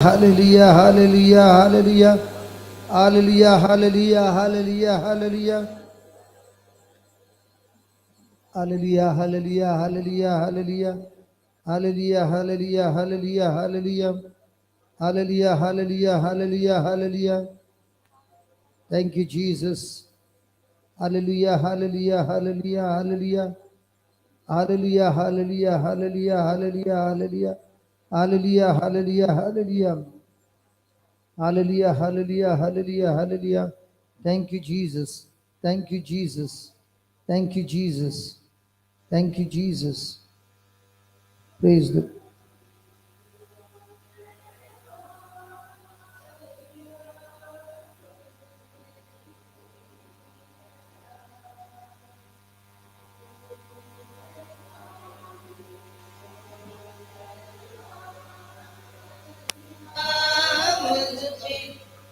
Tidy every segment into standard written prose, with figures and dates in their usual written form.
Hallelujah, hallelujah, hallelujah, hallelujah, hallelujah, hallelujah, hallelujah, hallelujah, hallelujah, hallelujah, hallelujah, hallelujah, hallelujah, hallelujah, hallelujah, hallelujah, hallelujah, hallelujah, hallelujah. Thank you, Jesus. Hallelujah, hallelujah, hallelujah, hallelujah, hallelujah, hallelujah, hallelujah, hallelujah, hallelujah, hallelujah, hallelujah, hallelujah. Hallelujah, hallelujah, hallelujah, hallelujah. Thank you, Jesus. Thank you, Jesus. Thank you, Jesus. Thank you, Jesus. Praise the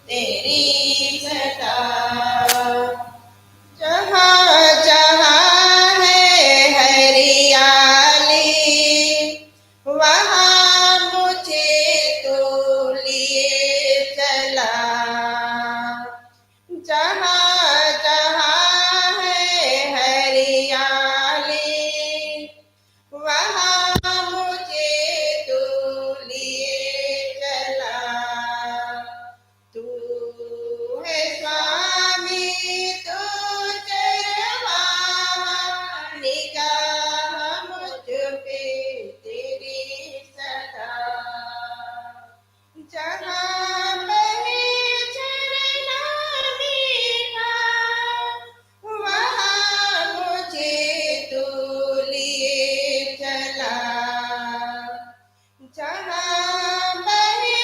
तेरी सदा जहाँ जहाँ है हरियाली वहाँ मुझे तो लिए चला। जहाँ जहाँ है हरियाली वहाँ मुझे तो लिए चला। तू है स्वामी तो चरवाहा निगाह मुझ पे तेरी सदा। जहाँ बहे झरना मीठा वहाँ मुझे तू लिए चला। जहाँ बहे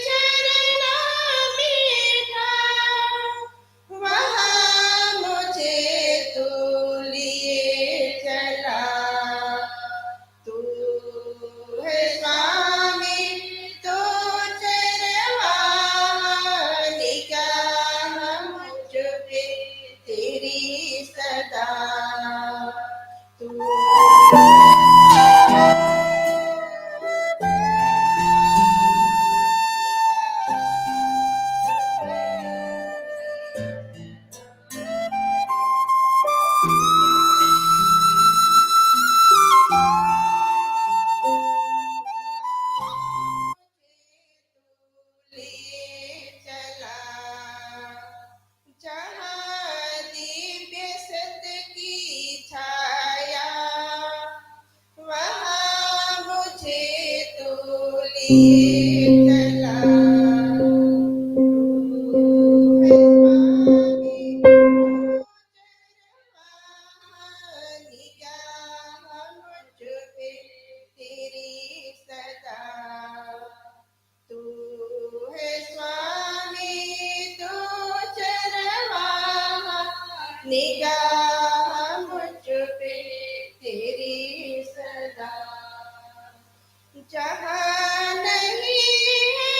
झरना मीठा वहाँ मुझे तू लिए चला। तू है स्वामी तो चरवाहा निगाह मुझ पे तेरी सदा। तू लिए चला। जहाँ दिव्य सत्य की छाया वहाँ मुझे तो लिए चला। तू है स्वामी निगाह मुझ पे तेरी सदा। तू है स्वामी तो चरवाहा निगाह मुझ पे तेरी सदा। जहाँ नहीं है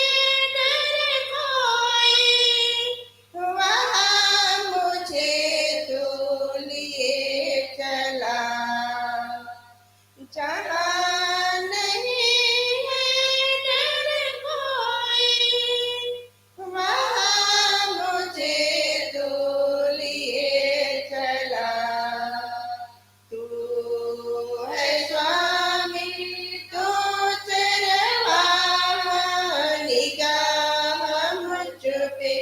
डर कोई वहाँ मुझे तो लिए चला। जहाँ नहीं है डर कोई वहाँ मुझे तो लिए चला। तू है स्वामी तो चरवाहा निगाह मुझ पे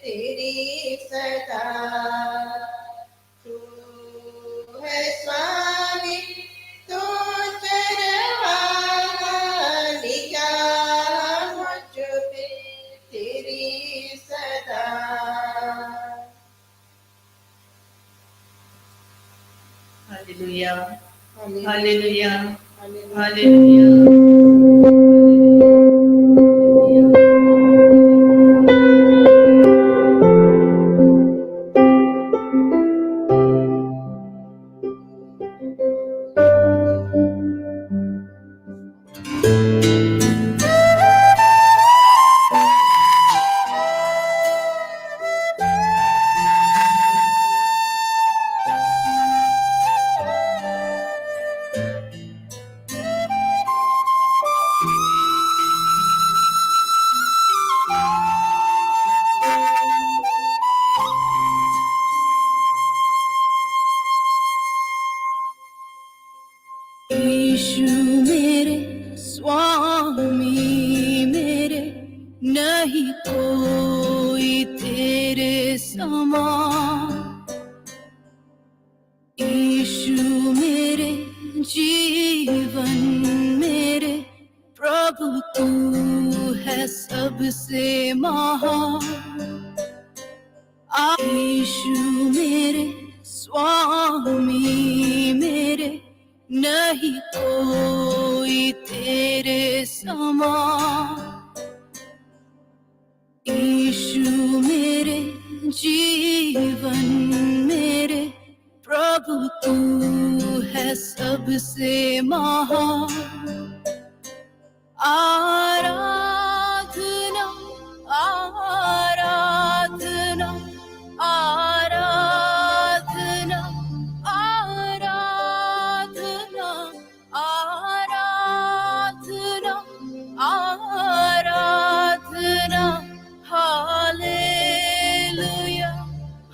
तेरी सदा। तू है स्वामी तो चरवाहा निगाह मुझ पे तेरी सदा। Hallelujah hallelujah hallelujah hallelujah. नहीं कोई तेरे समान। यीशु मेरे जीवन मेरे प्रभु तू है सबसे महान। यीशु मेरे स्वामी मेरे नहीं कोई तेरे समान। यीशु मेरे जीवन मेरे प्रभु तू है सबसे महान। आराधना आराधना आराधना आराधना आराधना आराधना हालेलुया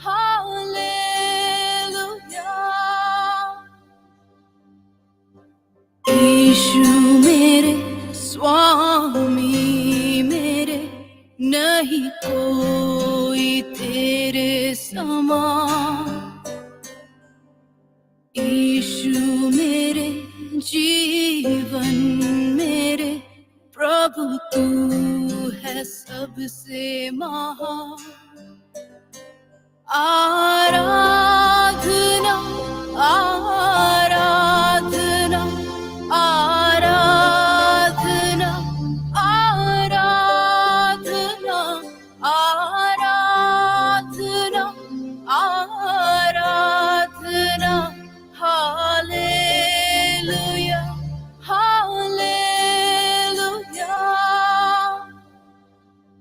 हालेलुया। यीशु मेरे स्वामी मेरे नहीं कोई तेरे समान। यीशु मेरे जीवन मेरे प्रभु तू है सबसे महान। आराधना आराधना आराधना आराधना आराधना आराधना हालेलुया हालेलुया।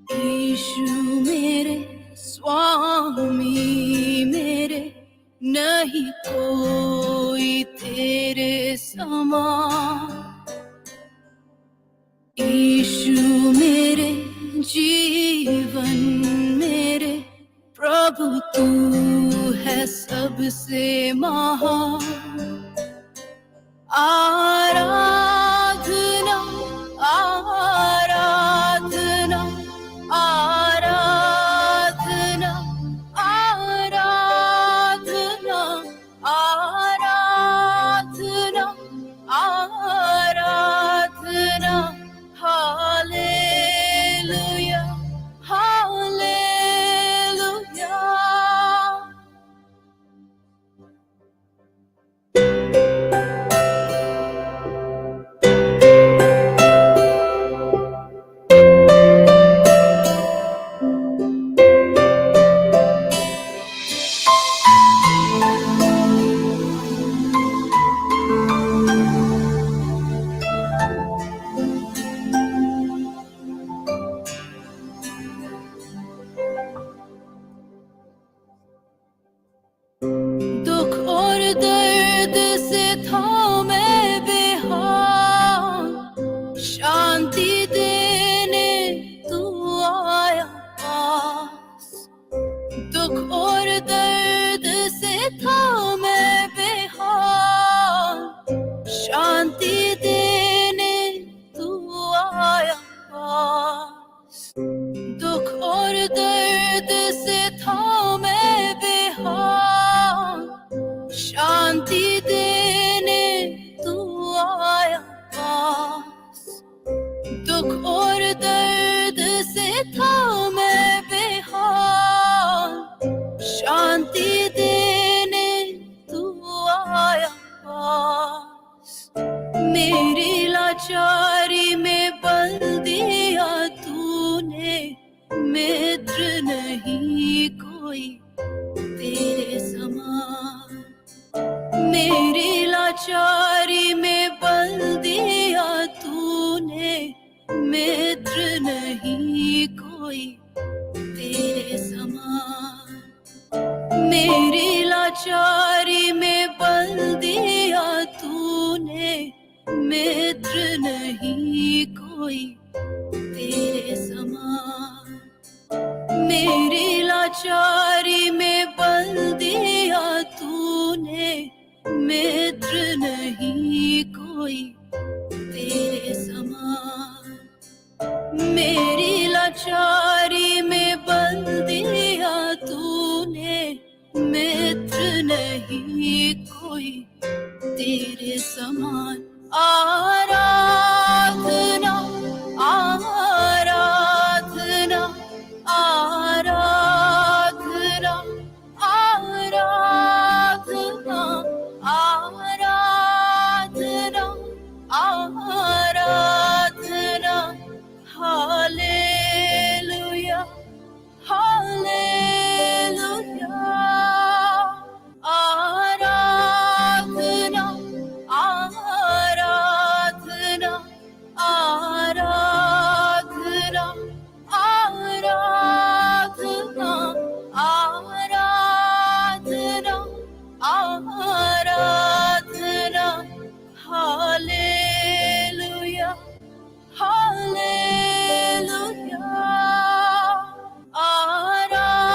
यीशु मेरे स्वामी मेरे नहीं कोई तेरे समान। यीशु मेरे जीवन मेरे प्रभु तू है सबसे महान। आराधना आराधना आराधना आराधना आराधना आराधना हालेलुया हालेलुया। दुख और दर्द से था मैं बेहाल, शांति देने तू आया पास। दुख और दर्द से था मैं बेहाल, शांति देने तू आया पास। दुख और दर्द से था मैं बेहाल, शांति देने तू आया पास। दुख और दर्द से था मैं बेहाल, शांति देने तू आया पास। मेरी लाचारी में बल दिया तूने, मित्र नहीं कोई तेरे समान। मेरी लाचारी में बल दिया तूने, मित्र नहीं कोई तेरे समान। मेरी लाचारी में बल दिया तूने, मित्र नहीं कोई तेरे समान। मेरी लाचारी में बल दिया तूने, मित्र नहीं कोई तेरे समान। मेरी लाचारी में बंद दिया तूने, मित्र नहीं कोई तेरे समान। आराधना आराधना आराधना आराधना आराधना आराधना। Hallelujah hallelujah. आराधना आराधना आराधना आराधना आराधना आराधना। Hallelujah hallelujah. आराधना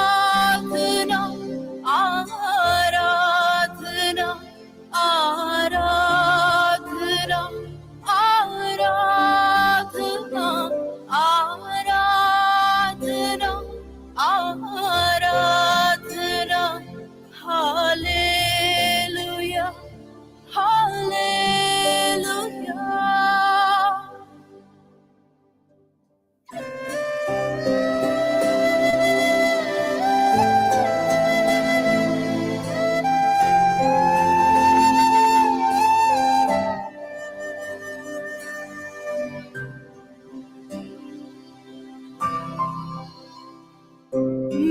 आराधना आराधना आराधना आराधना आराधना। Hallelujah hallelujah.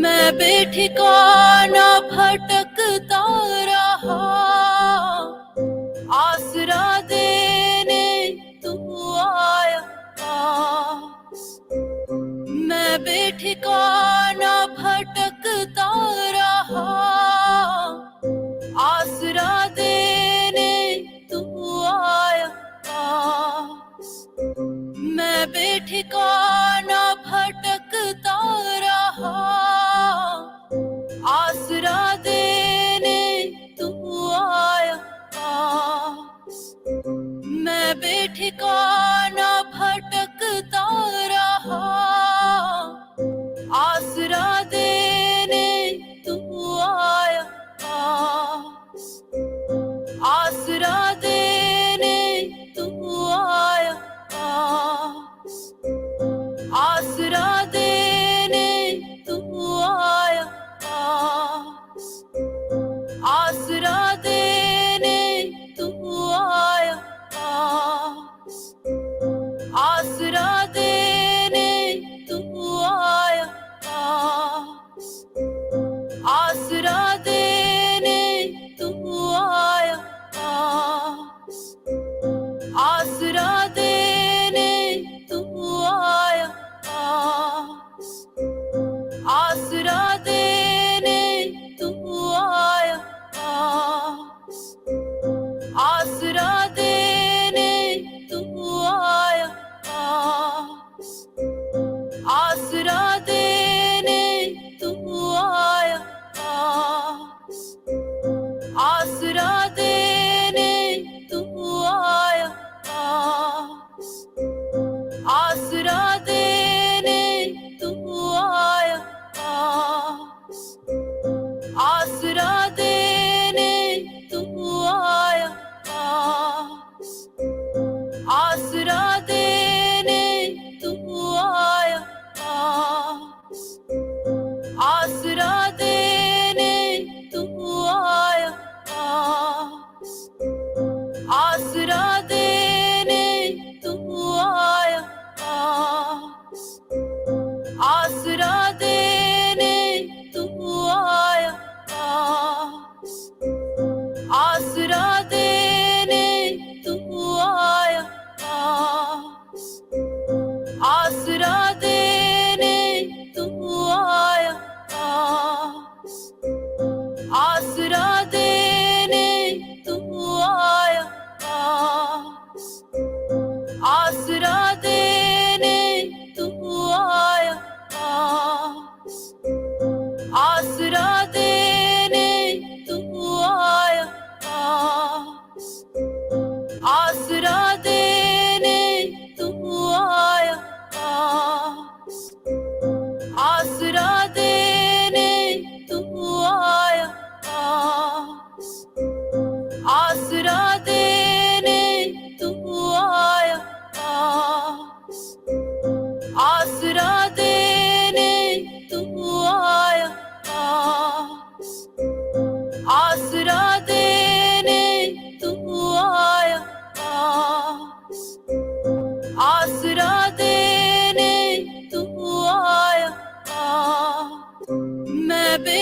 मैं बेठिकाना भटकता रहा, आसरा देने तू आया पास। मैं बेठिकाना भटकता रहा, आसरा देने तू आया पास। मैं बेठिकाना भटकता रहा, आसरा देने तू आया पास। मैं बेठिकाना भटकता रहा, आसरा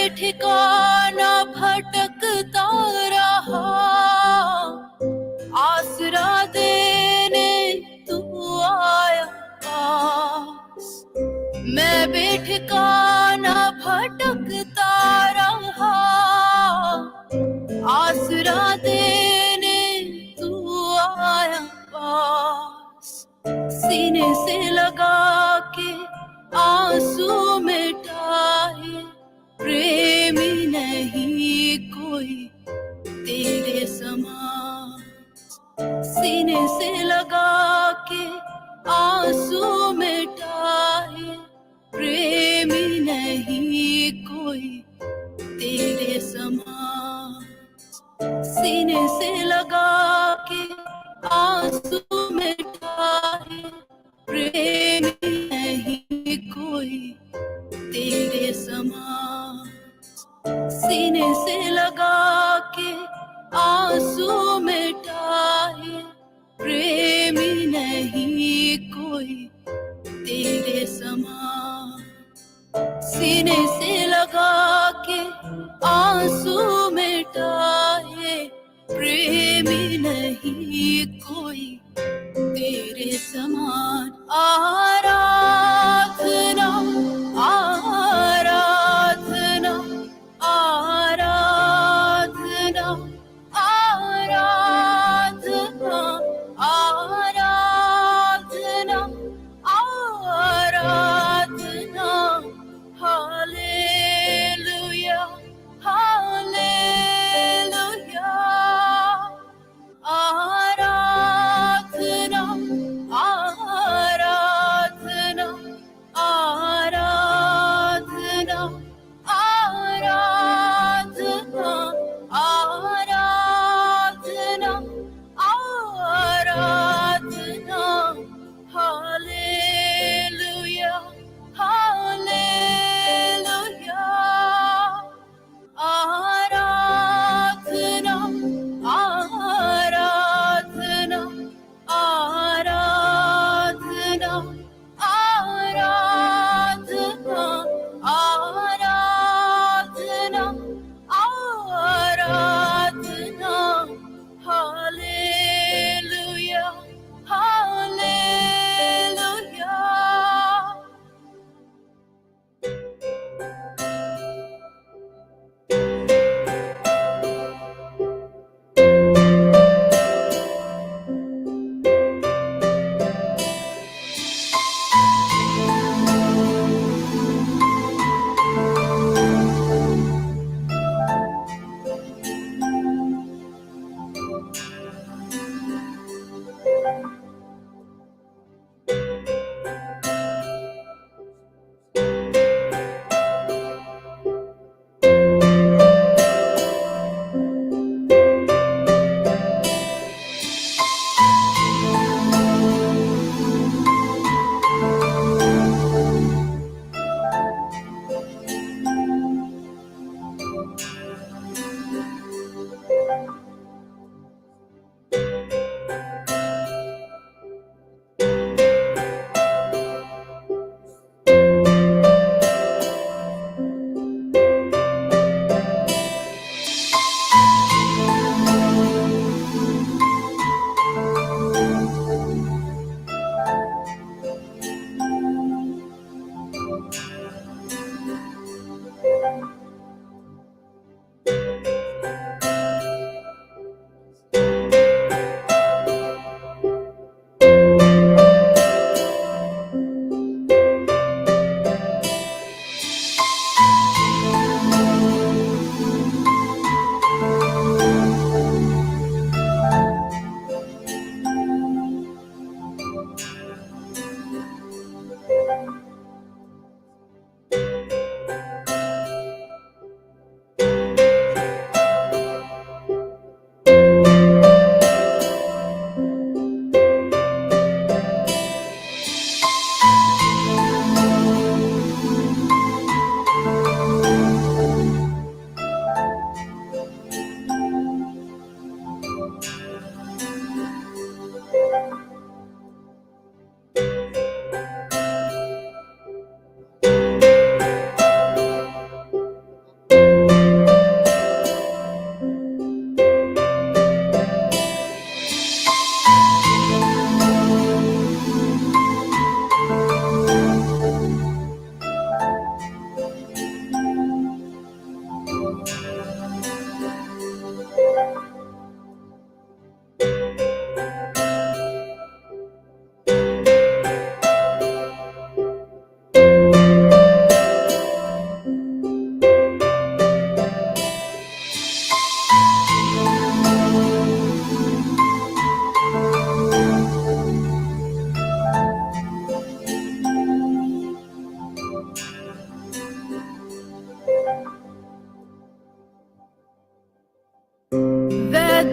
बेठिकाना भटकता रहा, आसरा देने तू आया पास। मैं बेठिकाना भटकता रहा, आसरा देने तू आया पास। सीने से लगा के आंसू मिटाए, प्रेमी नहीं कोई तेरे समान। सीने से लगा के आंसू मिटाए, प्रेमी नहीं कोई तेरे समान। सीने से लगा के आंसू मिटाए, प्रेमी नहीं कोई तेरे समान। सीने से लगा के आंसू मिटाए, प्रेमी नहीं कोई तेरे समान। सीने से लगा के आंसू मिटाए, प्रेमी नहीं कोई तेरे समान। आराधना आराधना आराधना आराधना आराधना आराधना। Hallelujah hallelujah. आराधना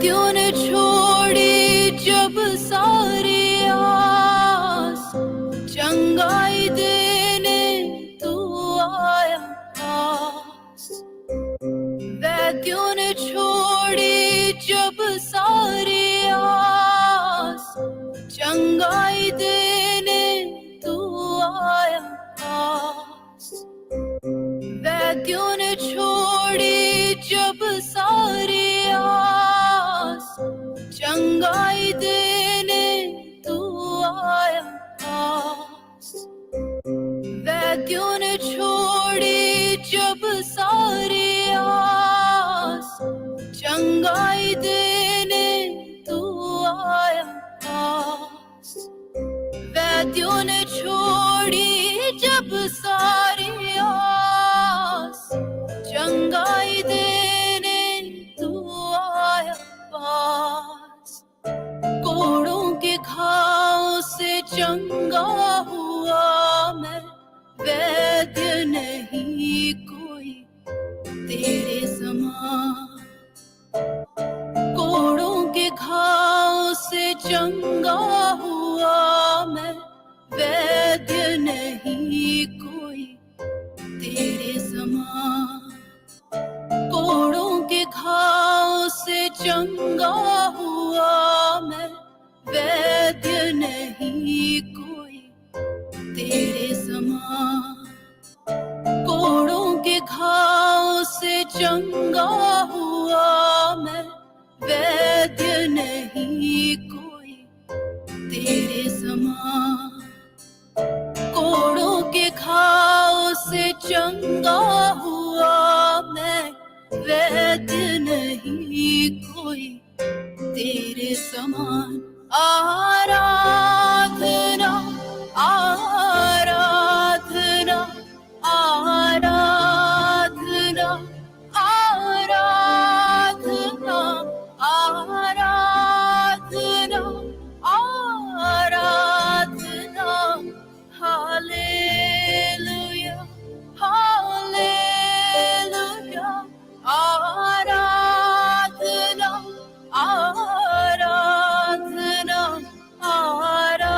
वैद्यों ने छोड़ी जब सारी आस, चंगाई देने तू आया पास। वैद्यों ने छोड़ी जब सारी आस, चंगाई देने तू आया पास। वैद्यों ने छोड़ी जब सारी आस, चंगाई देने तू आया पास। वैद्यों ने छोड़ी जब सारी आस, चंगाई देने तू आया पास। वैद्यों ने छोड़ी जब सारी आस, चंगाई देने तू आया पास। कोड़ों के घाव से चंगा हुआ मैं, वैद्य नहीं कोई तेरे समान। कोड़ों के घाव से चंगा हुआ मैं, वैद्य नहीं कोई तेरे समान। कोड़ों के घाव से चंगा हुआ मैं, वैद्य नहीं कोई तेरे समान। कोड़ों के घाव से चंगा हुआ मैं, वैद्य नहीं कोई तेरे समान। कोड़ों के घाव से चंगा हुआ मैं, वैद्य नहीं कोई तेरे समान। आराधना आराधना आराधना आराधना आराधना आराधना। Hallelujah hallelujah. आराधना आराधना आराधना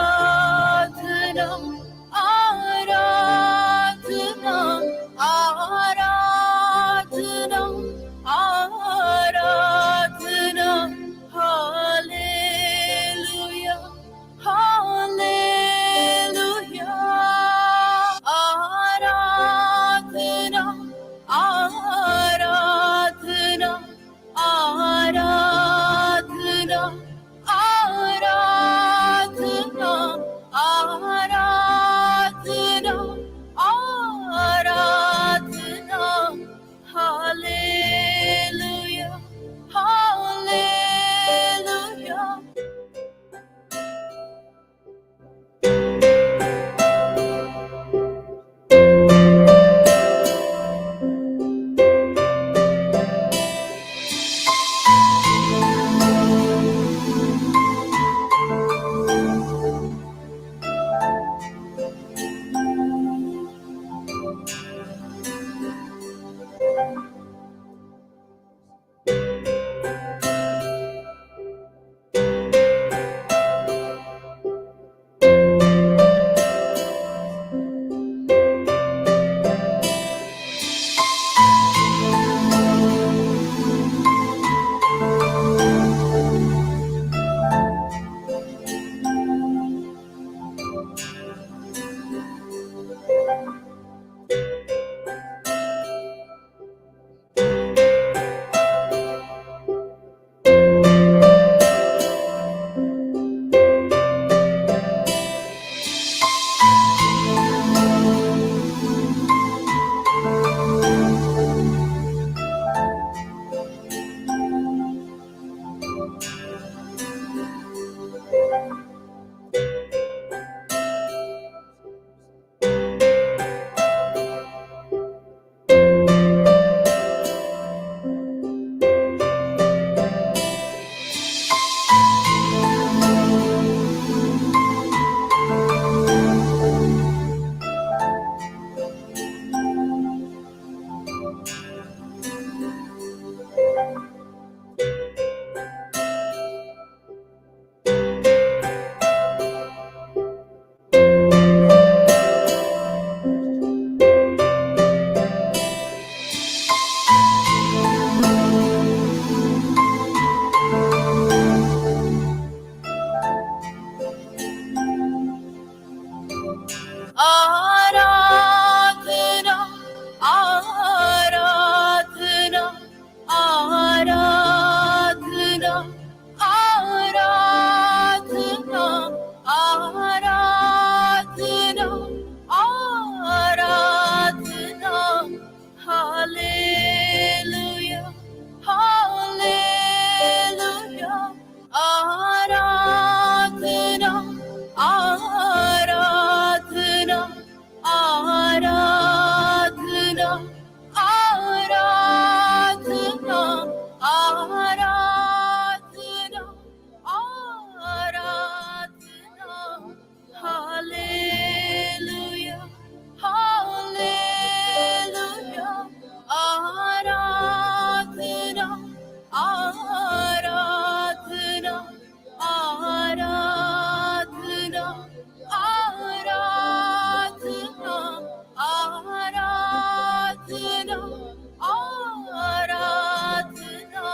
आराधना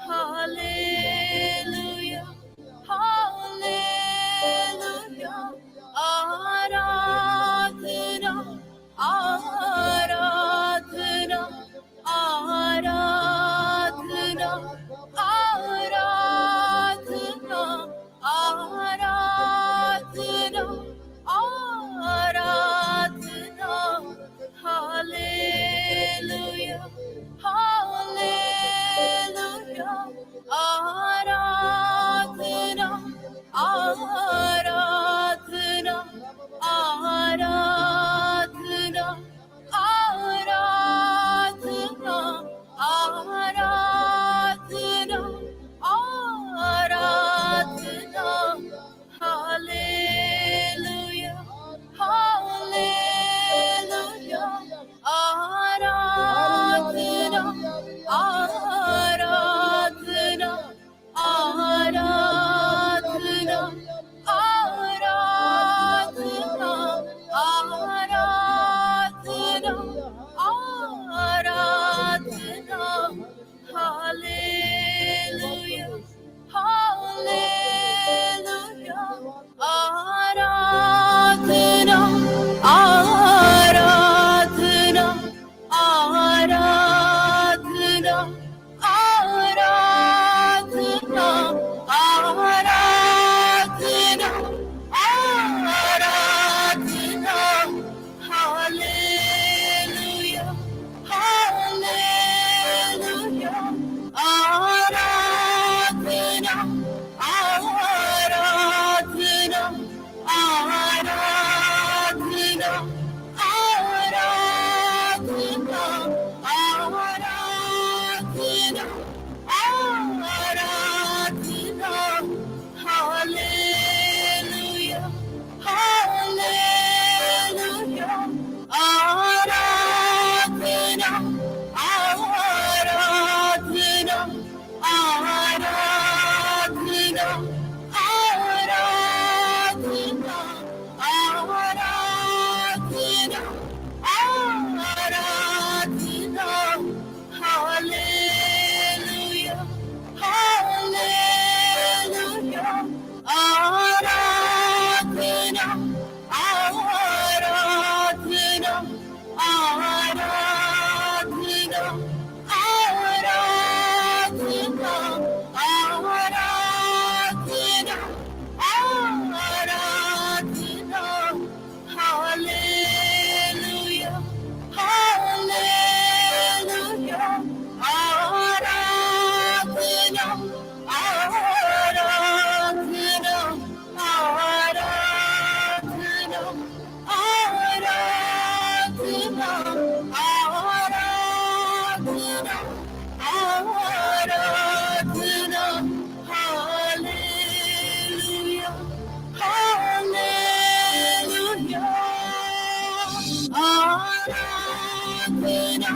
हालेलुया हालेलुया आराधना आराधना आराधना आराधना आराधना आराधना हालेलुया हालेलुया आराधना आराधना आराधना आराधना आराधना आराधना हालेलुया हालेलुया आराधना आराधना आराधना आराधना आराधना आराधना हालेलुया हालेलुया आराधना आराधना आराधना आराधना आराधना आराधना हालेलुया हालेलुया आराधना आराधना आराधना आराधना आराधना आराधना हालेलुया हालेलुया आराधना आराधना आराधना आराधना आराधना आराधना हालेलुया हालेलुया आराधना आराधना आराधना आराधना आराधना आराधना हालेलुया हालेलुया आराधना आराधना आराधना आराधना आराधना आराधना हालेलुया हालेलुया आराधना